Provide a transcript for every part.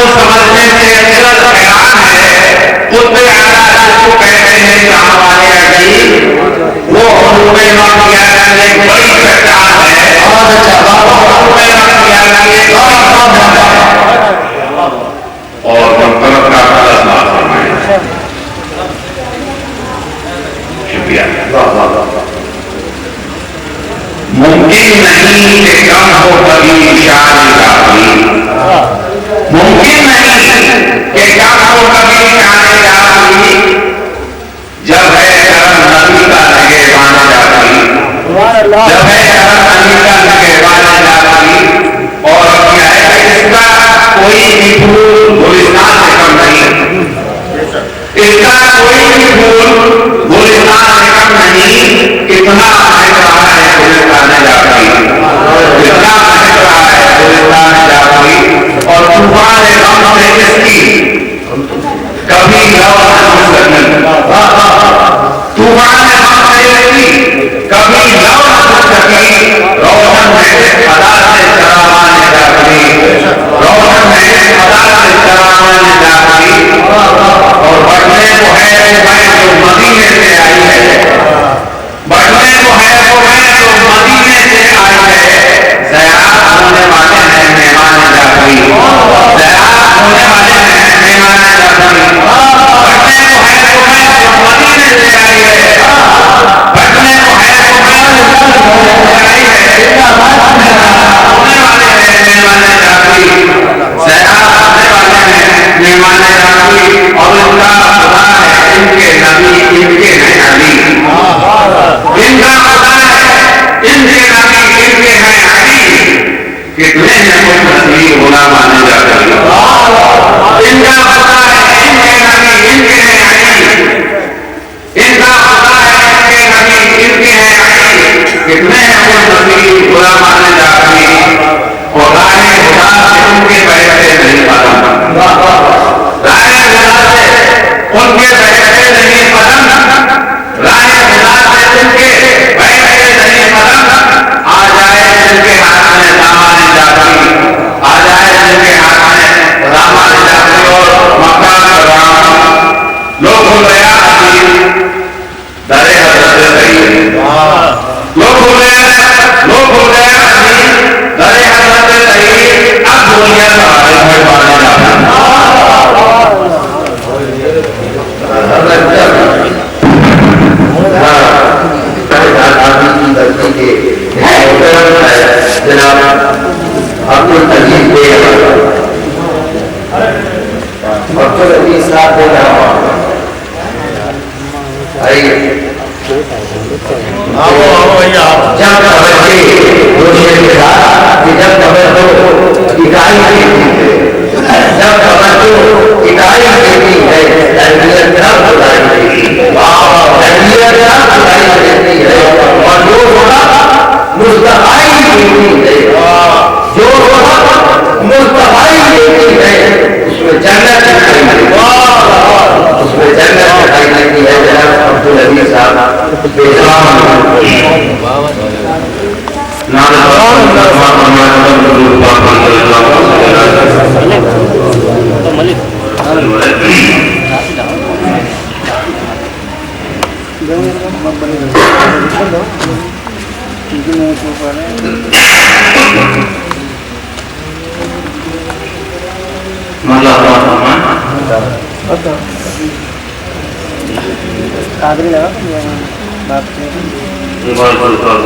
سمجھنے سے اچرت حیران ہے، قطب اعلیٰ جس کو کہتے ہیں شاہ والے عجیب، وہ علوم واقعات کی ایک بڑی پہچان ہے، علوم واقعات کی ایک بڑی پہچان ہے، اور مقصد کا غلط بات فرمائے. شکریہ. ممکن نہیں کہ کم ہو کبھی شان کافی، ممکن نہیں کہ کم ہو کبھی شان کافی، جب ہے کرم نبی کا نگہبان جاتی، جب ہے کرم نبی کا نگہبان جاتی. اور کیا ہے کہ اس کا کوئی بھی پھول گلستان سے کم نہیں، اس کا کوئی بھی پھول گلستان سے کم نہیں. کتنا مہک رہا ہے گلستان جاتی، کتنا مہک رہا ہے گلستان جاتی. اور طوفان غم سے اس کی کبھی لو نہ ہو سکی، طوفان غم سے اس کی کبھی لو نہ ہو سکی. روشن ہے خدا سے چراغان جاتی، روشن ہے خدا سے چراغان جاتی. اور بڑھنے کو ہے وہ میں جو مدینے سے آئی ہے، بڑھنے کو ہے وہ میں جو مدینے سے آئی ہے. زیارت ہونے والے ہیں مہمان جاتی، زیارت ہونے والے ہیں مہمان جاتی. بڑھنے کو ہے وہ میں جو مدینے سے آئی ہے، بڑھنے کو ہے وہ میں جو مدینے سے آئی ہے. ہونے والے ہیں مہمان جاتی، زیارت ہونے والے ہیں مہمان جاتی. اور ان کا خدا ہے ان کے نبی، ان کے ہیں علی، ان کا خدا ہے ان کے نبی، ان کے ہیں علی. کتنے ہیں خوش نصیب غلام مانے جاتے ہیں. ان کا خدا ہے ان کے نبی، ان کے ہیں علی، ان کا خدا ہے ان کے نبی، ان کے ہیں علی. کتنے ہیں خوش نصیب غلام مانے جاتے ہیں. اور راہ خدا سے ان کے بیٹھے نہیں قدم، راہ خدا سے ان کے بیٹھے نہیں قدم، راہ خدا سے ان کے بیٹھے نہیں قدم. آ جائے جن کے ہاتھ میں دامان جاتی، آ جائے جن کے ہاتھ میں دامان جاتی. اور مکہ کرام لوگ ہو گیا عظیم در حضرت سید، لوگ ہو گیا عظیم در حضرت سید. اب دنیا کا حال میں پانا جاتا جناب عبد العزیز بے عبد العزیز صاحب بے جب توجہ روشن کے ساتھ جب توجہ اکائی دیتی ہے، جب توجہ اکائی دیتی ہے تربیت کب بتائی دیتی ہے، تربیت کب بتائی دیتی ہے. اور جو ہوگا مستفائی دیتی ہے، جو ہوگا مستفائی دیتی ہے اس میں جنت دکھائی دیتی ہے، اس میں جنت دکھائی دیتی ہے. جناب عبد العزیز صاحب قادری لگا بات محبوب خدا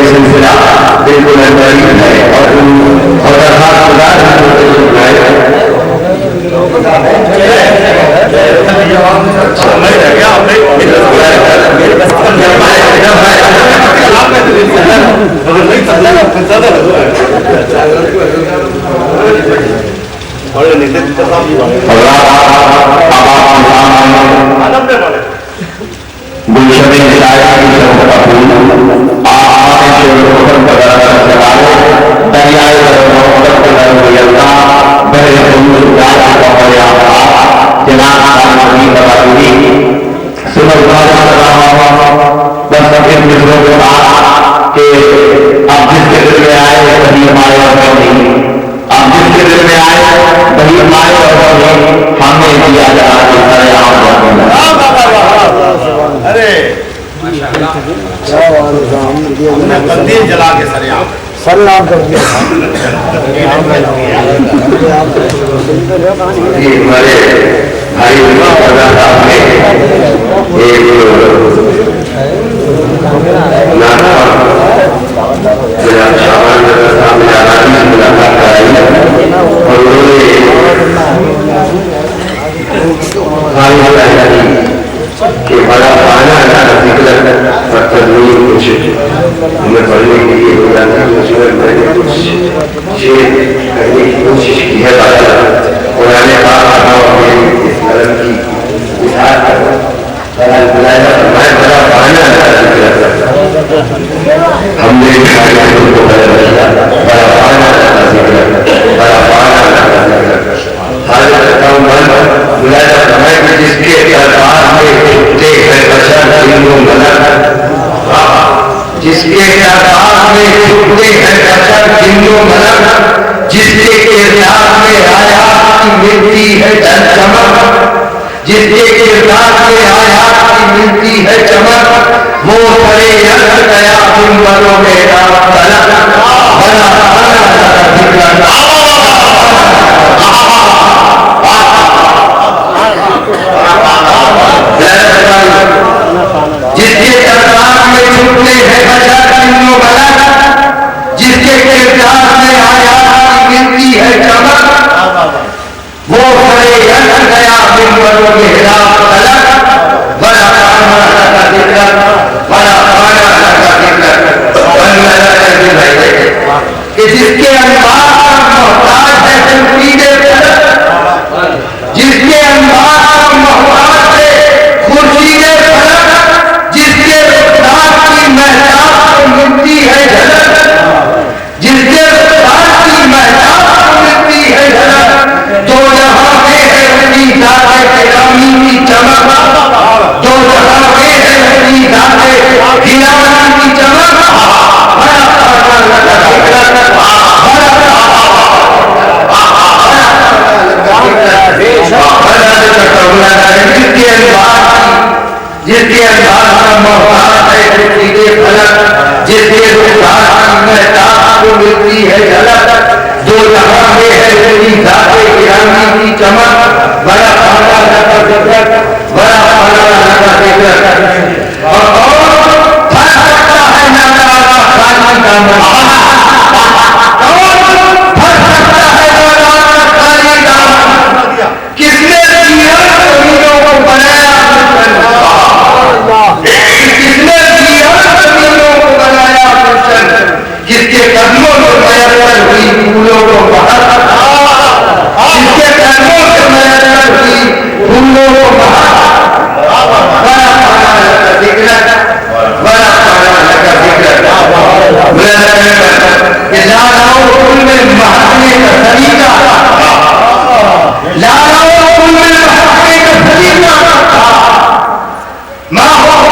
یہ سلسلہ بالکل قریب ہے اور درخواست خدا تندیر جلا کے سلام کر دیا ہمارے بھائی صاحب نے ملاقات کرائی اور کہ بڑا پانا کچھ ہمیں پڑھنے کے لیے میں نے کچھ شعر کرنے کی کوشش کی ہے قرآن پاک اس قلم کی اظہار میں بڑا پانا ہم نے کو بدل دیا بڑا پانا بڑا پانا جس کے دربار میں چھپتے ہیں بشر جن و ملک جس کے دربار میں چھپتے ہیں بشر جن و ملک جس کے کردار میں آیات کی ملتی ہے چمک جس کے کردار میں آیات کی ملتی ہے چمک وہ بڑے یس گیا منبروں میں رات تلک جس کے دربار میں چھپتے ہیں بشر جن و ملک جس کے کردار میں آیات کی ملتی ہے چمک وہ بڑے یس گیا منبروں میں رات تلک بڑا پانا کا ذکر بڑا پانا کا ذکر کہ جس کے انوار محتاج ہے تنقید فلک جس کے انوار محتاج ہے خورشید فلک جس کے رفتار کی محتاج کو ملتی ہے جھلک جس کے رفتار کی محتاج کو ملتی ہے جھلک جو جہاں میں ہے اپنی ذات گرامی کی چمک جو جہاں میں ہے اپنی ذات گرامی کی چمک بڑا پانا کا ذکر جس کے انداز کا محتاج ہے خورشید فلک جس کے رفتار کی محتاج کو ملتی ہے جھلک جو جہاں میں ہے اپنی ذات گرامی کی چمک بڑا پانا کا ذکر بڑا پانا کا ذکر اور پھر سکتا ہے ناراض خالی کا من کس نے دیا زمینوں کو بنایا کس نے دیا زمینوں کو بنایا جس کے قدموں سے میسر ہوئی پھولوں کو بہار جس کے قدموں سے میسر ہوئی پھولوں کو بہار بڑا پانا کا ذکر بڑا پانا کا ذکر کہ لالاؤں پھول میں مہکنے کا طریقہ لالاؤں پھول میں مہکنے کا طریقہ ماں کو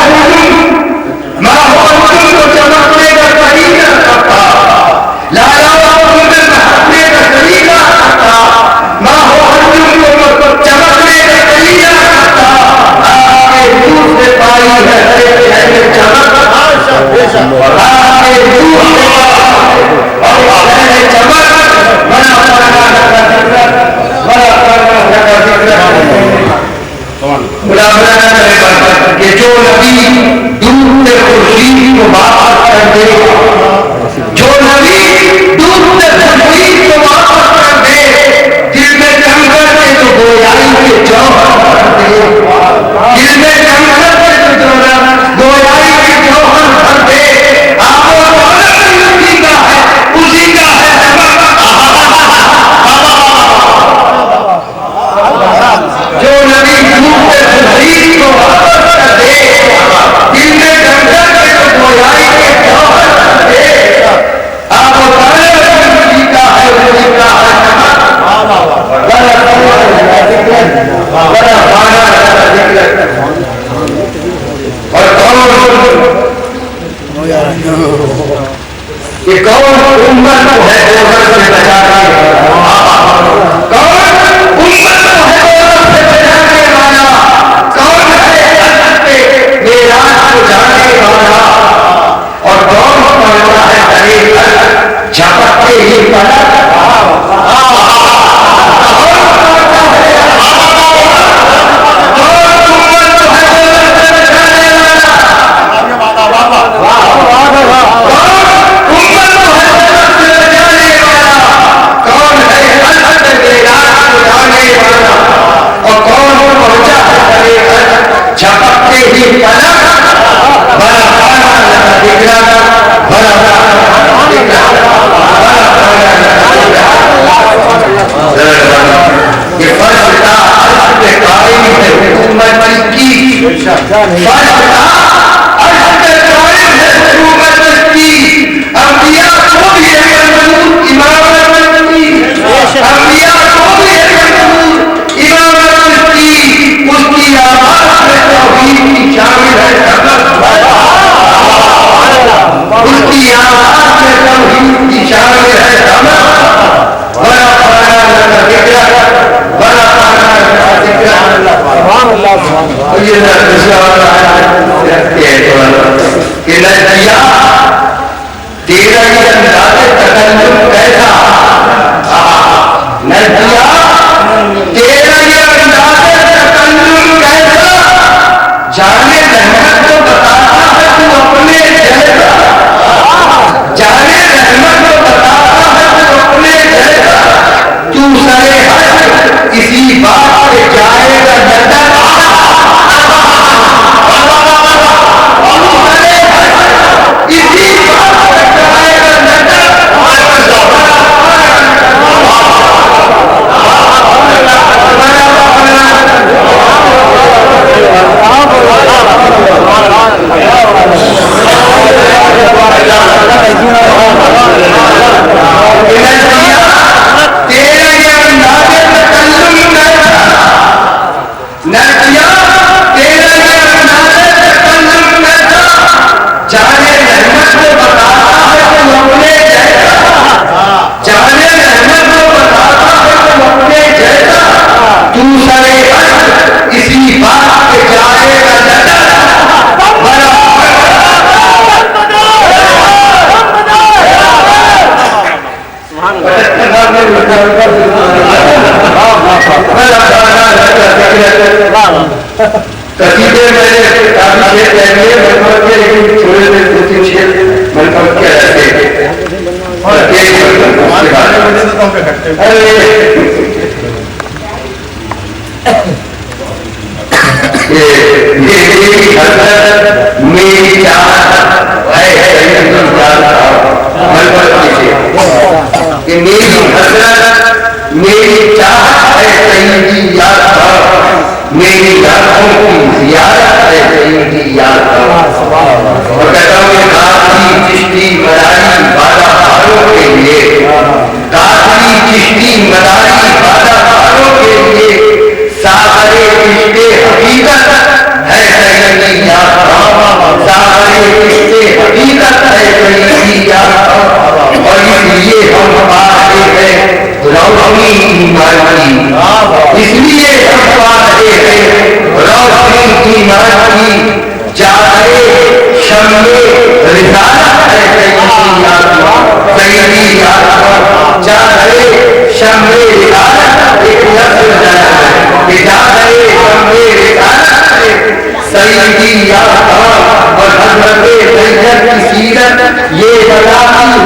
چمکنے کا طریقہ لالاؤں پھول میں مہکنے کا طریقہ ماں کو چمکنے کا طریقہ آگے دور سے پائی ہے چمک آگے دور سے چمک بڑا پانا کا ذکر بڑا پانا کا ذکر کہ جو نبی دور سے خورشید کو بات کر دے گویائی کے جوہر بھر دے، دل میں جنگل کے تجھونا گویائی کے جوہر بھر دے، آپ و دولت اسی کا ہے، اسی کا ہے جو نبی جھوٹ خرید کو واپس کر دے، دل میں جنگل کے گویائی کے جوہر بھر دے، آپ و دولت اسی کا ہے، اسی کا ہے اور کون امت کو ہے دوزخ سے بچانے والا، کون امت کو ہے دوزخ سے بچانے والا، کون ہے حضرت پہ معراج کو جانے والا، اور کون پڑھتا ہے طریق جھپکتے ہی پلک جھپکتے ہی پلک بڑا بڑا دکھلا بڑا یہ فرض تھا عرش پہ قائم ہے حکومت کی، فرض تھا عرش پہ قائم ہے حکومت کی، انبیاء کو بھی ہے منظور امامت کی، انبیاء کو بھی ہے منظور امامت کی، اس کی آواز میں توحید کی شامل ہے سبق، اس کی آواز میں توحید کی شامل ہے سبق، بڑا بڑا ذکر بڑا بڑا ذکر اور یہ کہ نجیا تیرا یہ انداز تکلم کیسا، نجیا تیرا یہ انداز تکلم کیسا، جانے رحمت کو بتاتا ہے تو اپنے جیسا، جانے رحمت کو بتاتا ہے تو اپنے جیسا، تو سرے حشر اسی بات پہ جائے گا نظر، اسی بات پہ جائے گا نظر، تیرا یہ انداز تکلم کیسا، نجیا تیرا یہ انداز تکلم کیسا، جانے رحمت کو بتاتا ہے تو اپنے جیسا، جانے رحمت کو بتاتا ہے تو اپنے جیسا، تو سرے حشر اسی بات پہ جائے گا نظر، بڑا قصیدے میں کافی شعر کہہ لیے مرتبہ کے، لیکن تھوڑے دیر دو تین شعر مرتبہ کے رہتے ہیں اور ایک میری حسرت میری چاہت ہے سید الجلال مرتبہ کیجیے کہ میری حسرت میری چاہت ہے سیدی یاد کا، میری آنکھوں کی زیارت ہے سیدی یاد کا، اور کہتا ہوں کافی چشتی مداری بادہ باروں کے لیے، کافی چشتی مداری بادہ باروں کے لیے، سارے رشتے حقیقت ہے سیدی یاد کا، سارے رشتے حقیقت ہے سیدی یاد کا، اور اس لیے ہم پاتے ہیں روشنی ایمان کی، اس لیے ہم پاتے ہیں روشنی ایمان کی، جائے شمع رسالت ہے سیدی یاد کا، سیدی یاد کا، جائے شمع رسالت ایک لفظ جانا ہے کہ جائے شمع رسالت ہے سیدی یاد کا، اور حضرت سید کی سیرت یہ بتاتی